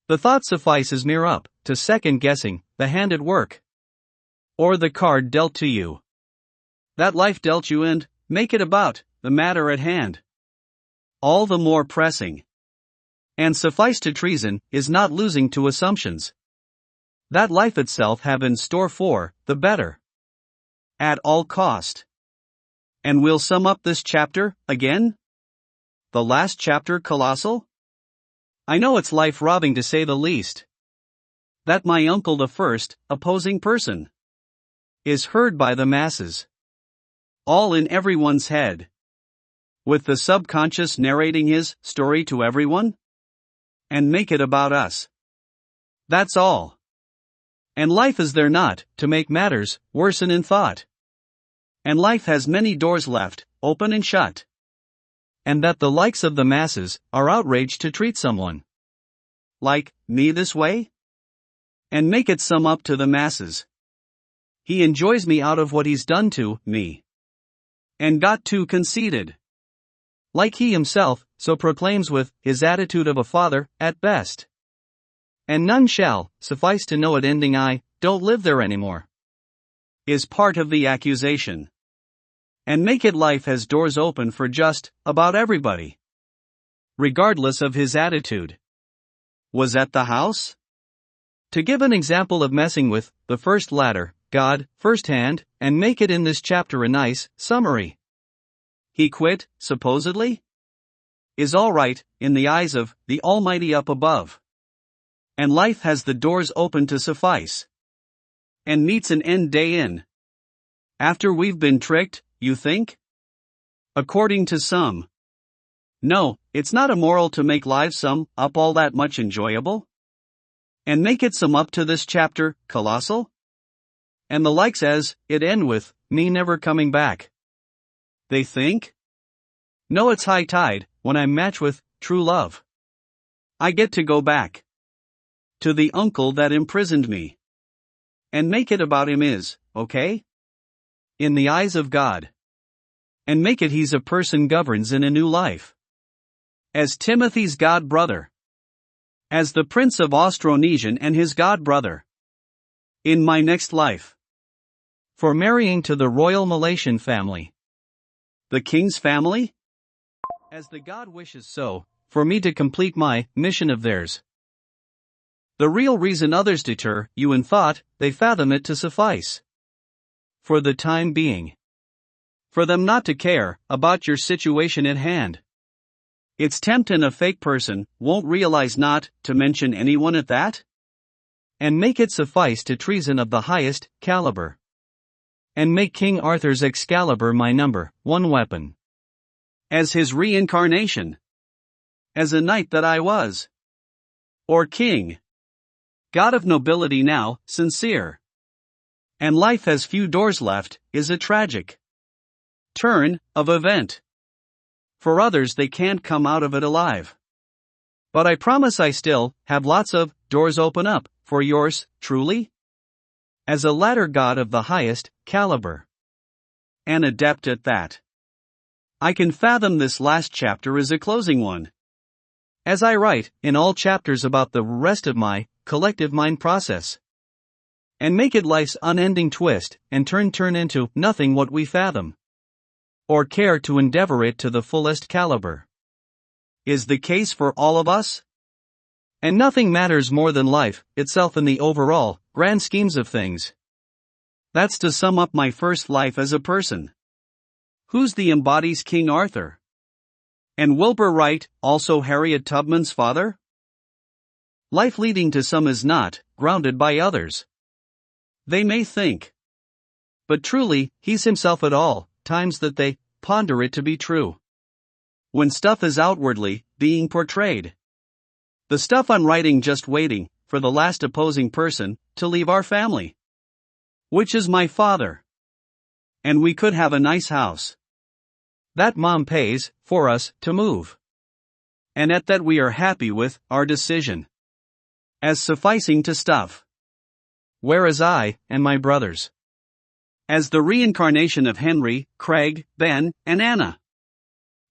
The thought suffices mere up to second guessing the hand at work, or the card dealt to you. That life dealt you, and make it about the matter at hand. All the more pressing. And suffice to treason is not losing to assumptions. That life itself have in store for the better. At all cost. And we'll sum up this chapter, again? The last chapter, Colossal? I know it's life-robbing to say the least. That my uncle the first, opposing person, is heard by the masses. All in everyone's head. With the subconscious narrating his story to everyone? And make it about us. That's all. And life is there not, to make matters worsen in thought. And life has many doors left, open and shut. And that the likes of the masses are outraged to treat someone like me this way? And make it sum up to the masses. He enjoys me out of what he's done to me. And got too conceited. Like he himself, so proclaims with his attitude of a father, at best. And none shall, suffice to know it ending I don't live there anymore. Is part of the accusation. And make it life has doors open for just about everybody. Regardless of his attitude. Was at the house? To give an example of messing with the first ladder, God, firsthand, and make it in this chapter a nice summary. He quit, supposedly? Is all right, in the eyes of the Almighty up above. And life has the doors open to suffice. And meets an end day in. After we've been tricked, you think? According to some. No, it's not immoral to make lives sum up all that much enjoyable. And make it sum up to this chapter, Colossal? And the likes as it end with me never coming back. They think? No, it's high tide, when I match with true love. I get to go back to the uncle that imprisoned me. And make it about him is, okay? In the eyes of God. And make it he's a person governs in a new life. As Timothy's god brother. As the Prince of Austronesian and his god brother. In my next life. For marrying to the royal Malaysian family. The king's family? As the God wishes so, for me to complete my mission of theirs. The real reason others deter you in thought, they fathom it to suffice. For the time being. For them not to care about your situation at hand. It's tempting a fake person won't realize not to mention anyone at that. And make it suffice to treason of the highest caliber. And make King Arthur's Excalibur my number one weapon. As his reincarnation. As a knight that I was. Or king. God of nobility now, sincere. And life has few doors left, is a tragic turn of event. For others they can't come out of it alive. But I promise I still have lots of doors open up, for yours, truly? As a ladder god of the highest caliber. An adept at that. I can fathom this last chapter as a closing one. As I write in all chapters about the rest of my collective mind process. And make it life's unending twist, and turn into nothing what we fathom. Or care to endeavor it to the fullest caliber. Is the case for all of us? And nothing matters more than life itself in the overall, grand schemes of things. That's to sum up my first life as a person. Who's the embodies King Arthur? And Wilbur Wright, also Harriet Tubman's father? Life leading to some is not grounded by others. They may think. But truly, he's himself at all times that they ponder it to be true. When stuff is outwardly being portrayed. The stuff I'm writing just waiting for the last opposing person to leave our family. Which is my father. And we could have a nice house. That mom pays for us to move. And at that we are happy with our decision. As sufficing to stuff. Whereas I and my brothers. As the reincarnation of Henry, Craig, Ben, and Anna.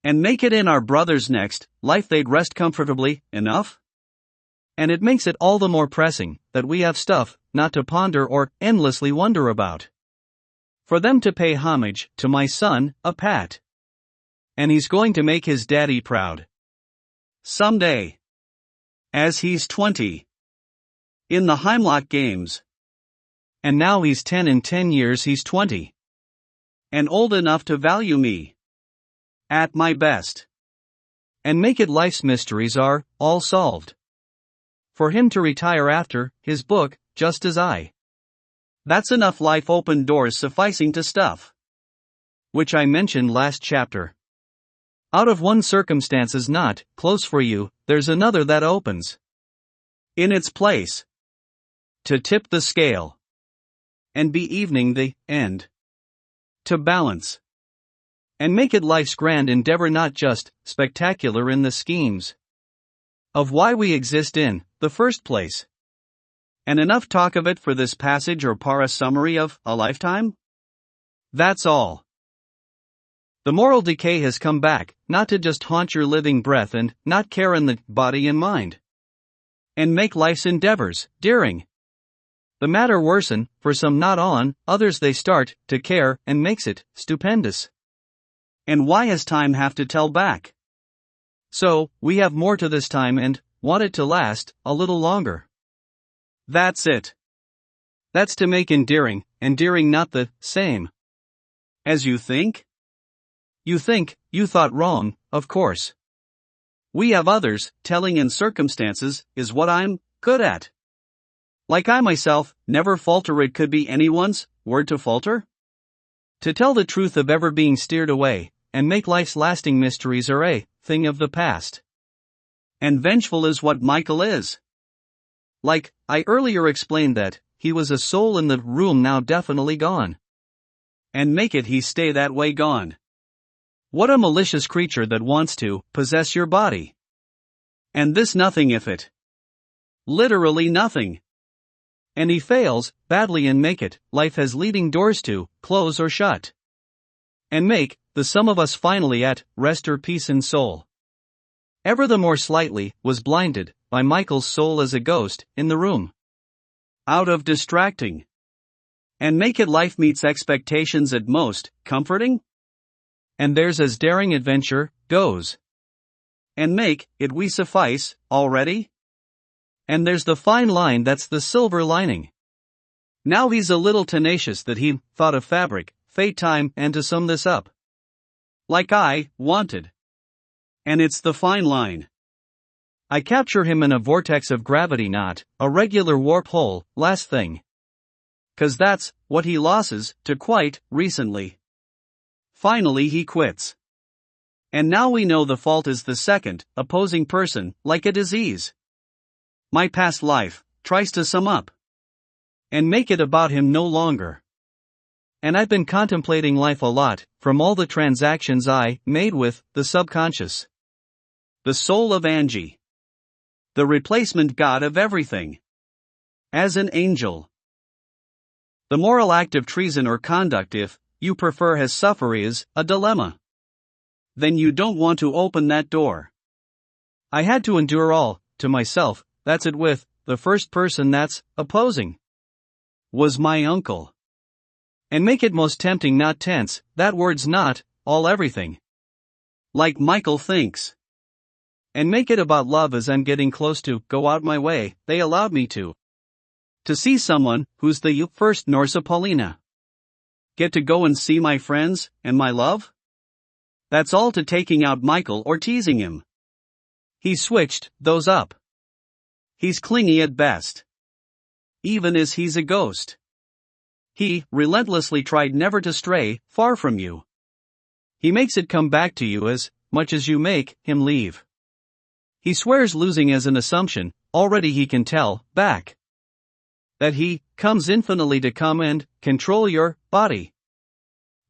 And make it in our brothers' next life they'd rest comfortably enough? And it makes it all the more pressing that we have stuff not to ponder or endlessly wonder about. For them to pay homage to my son, a Pat. And he's going to make his daddy proud. Someday. As he's 20. In the Heimlock Games. And now he's 10 in 10 years he's 20. And old enough to value me. At my best. And make it life's mysteries are all solved. For him to retire after his book, just as I. That's enough life open doors sufficing to stuff. Which I mentioned last chapter. Out of one circumstances not close for you, there's another that opens. In its place. To tip the scale. And be evening the end. To balance. And make it life's grand endeavor not just spectacular in the schemes. Of why we exist in the first place. And enough talk of it for this passage or para summary of a lifetime? That's all. The moral decay has come back, not to just haunt your living breath and not care in the body and mind. And make life's endeavors daring. The matter worsen, for some not on, others they start to care and makes it stupendous. And why has time have to tell back? So, we have more to this time and want it to last a little longer. That's it. That's to make endearing not the same. As you think? You think, you thought wrong, of course. We have others, telling in circumstances, is what I'm good at. Like I myself, never falter it could be anyone's word to falter? To tell the truth of ever being steered away, and make life's lasting mysteries are a thing of the past. And vengeful is what Michael is. Like, I earlier explained that, he was a soul in the room now definitely gone. And make it he stay that way gone. What a malicious creature that wants to possess your body. And this nothing if it. Literally nothing. And he fails, badly and make it, life has leading doors to close or shut. And make, the sum of us finally at rest or peace in soul. Ever the more slightly, was blinded, by Michael's soul as a ghost, in the room. Out of distracting. And make it life meets expectations at most, comforting? And there's as daring adventure, goes. And make, it we suffice, already? And there's the fine line that's the silver lining. Now he's a little tenacious that he thought of fabric, fate time and to sum this up. Like I wanted. And it's the fine line. I capture him in a vortex of gravity not, a regular warp hole, last thing. 'Cause that's, what he losses, to quite, recently. Finally he quits. And now we know the fault is the second, opposing person, like a disease. My past life, tries to sum up. And make it about him no longer. And I've been contemplating life a lot, from all the transactions I made with the subconscious. The soul of Angie. The replacement god of everything. As an angel. The moral act of treason or conduct, if you prefer, has suffer is a dilemma. Then you don't want to open that door. I had to endure all, to myself, that's it with, the first person that's opposing. Was my uncle. And make it most tempting not tense, that word's not, all everything. Like Michael thinks. And make it about love as I'm getting close to go out my way, they allowed me to. To see someone, who's the first Norsa Paulina. Get to go and see my friends, and my love? That's all to taking out Michael or teasing him. He switched those up. He's clingy at best. Even as he's a ghost. He relentlessly tried never to stray far from you. He makes it come back to you as much as you make him leave. He swears losing as an assumption, already he can tell back. That he comes infinitely to come and control your body.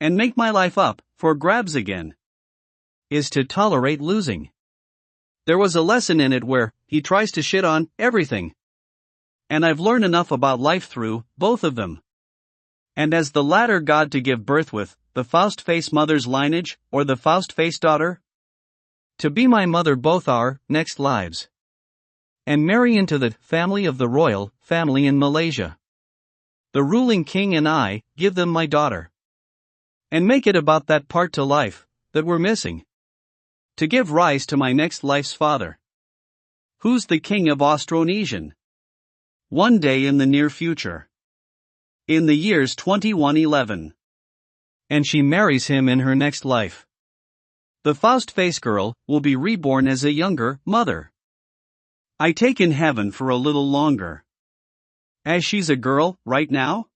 And make my life up for grabs again. Is to tolerate losing. There was a lesson in it where he tries to shit on everything. And I've learned enough about life through both of them. And as the latter god to give birth with, the Faust-face mother's lineage, or the Faust-face daughter? To be my mother both our next lives. and marry into the family of the royal family in Malaysia. The ruling king and I give them my daughter. And make it about that part to life that we're missing. To give rise to my next life's father. Who's the king of Austronesian? One day in the near future. In the years 2111. And she marries him in her next life. The Faust-face girl will be reborn as a younger mother. I take in heaven for a little longer. As she's a girl, right now?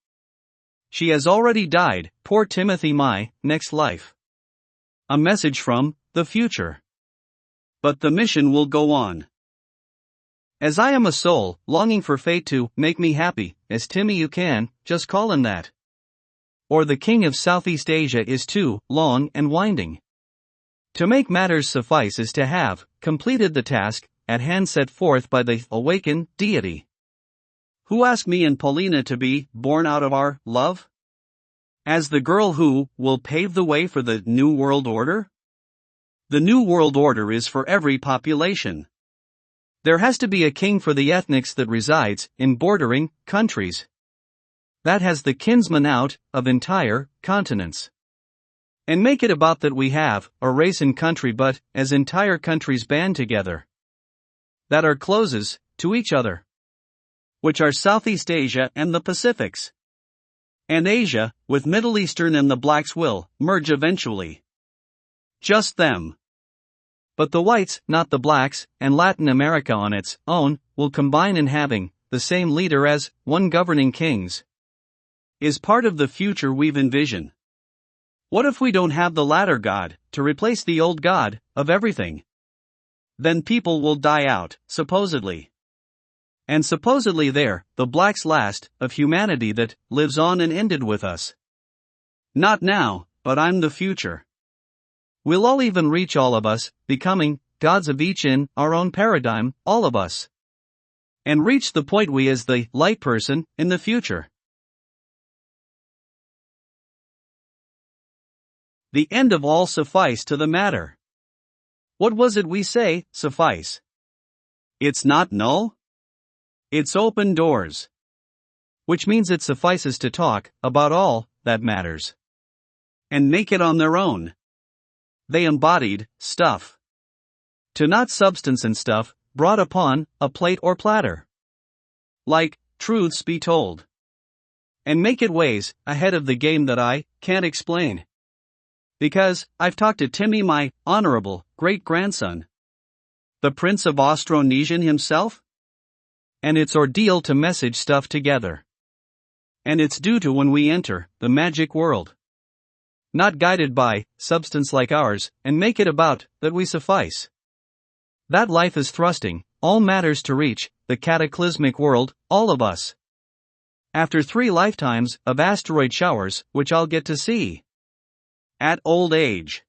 She has already died, poor Timothy, my next life. A message from the future. But the mission will go on. As I am a soul, longing for fate to make me happy, as Timmy you can, just call him that. Or the king of Southeast Asia is too long and winding. To make matters suffice is to have completed the task at hand set forth by the awakened deity. Who asked me and Paulina to be born out of our love? As the girl who will pave the way for the New World Order? The New World Order is for every population. There has to be a king for the ethnics that resides in bordering countries. That has the kinsman out of entire continents. And make it about that we have a race and country, but as entire countries band together. That are closes to each other. Which are Southeast Asia and the Pacifics. And Asia, with Middle Eastern and the blacks will merge eventually. Just them. But the whites, not the blacks, and Latin America on its own, will combine in having the same leader as one governing kings. Is part of the future we've envisioned. What if we don't have the latter God to replace the old God of everything? Then people will die out, supposedly. And supposedly they're the blacks last of humanity that lives on and ended with us. Not now, but I'm the future. We'll all even reach all of us, becoming gods of each in our own paradigm, all of us. And reach the point we as the light person in the future. The end of all suffice to the matter. What was it we say, suffice? It's not null? It's open doors. Which means it suffices to talk about all that matters. And make it on their own. They embodied stuff. To not substance and stuff, brought upon a plate or platter. Like, truths be told. And make it ways ahead of the game that I can't explain. Because I've talked to Timmy, my honorable great-grandson. The Prince of Austronesian himself? And it's ordeal to message stuff together. And it's due to when we enter the magic world. Not guided by substance like ours, and make it about that we suffice. That life is thrusting all matters to reach the cataclysmic world, all of us. After 3 lifetimes of asteroid showers, which I'll get to see. At old age.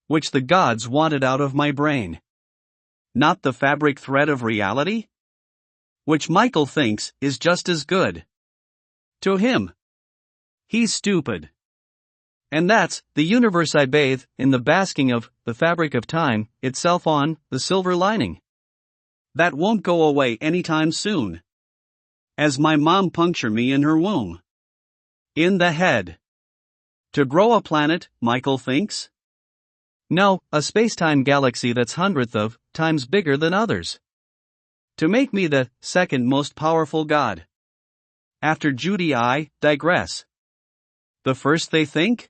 Which the gods wanted out of my brain. Not the fabric thread of reality? Which Michael thinks is just as good. To him. He's stupid. And that's the universe I bathe in the basking of the fabric of time itself on the silver lining. That won't go away anytime soon. As my mom puncture me in her womb. In the head. To grow a planet, Michael thinks? No, a space-time galaxy that's hundredth of times bigger than others. To make me the second most powerful god. After Judy, I digress. The first they think?